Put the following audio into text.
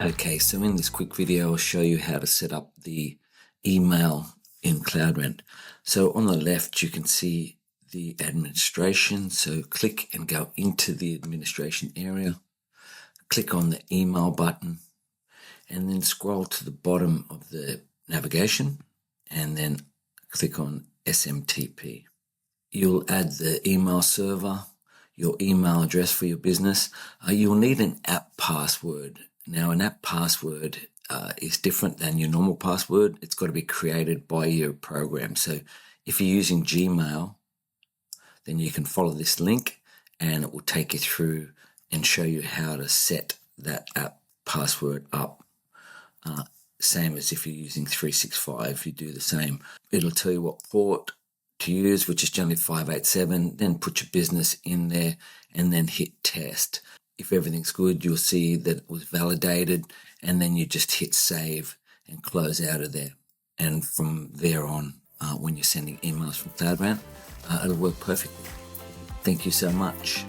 Okay, so in this quick video, I'll show you how to set up the email in CloudRent. So on the left, you can see the administration. So click and go into the administration area. Click on the email button and then scroll to the bottom of the navigation and then click on SMTP. You'll add the email server, your email address for your business. You'll need an app password. Now, an app password is different than your normal password. It's got to be created by your program. So if you're using Gmail, then you can follow this link and it will take you through and show you how to set that app password up. Same as if you're using 365, you do the same. It'll tell you what port to use, which is generally 587, then put your business in there and then hit test. If everything's good, you'll see that it was validated, and then you just hit save and close out of there. And from there on, when you're sending emails from CloudRent, it'll work perfectly. Thank you so much.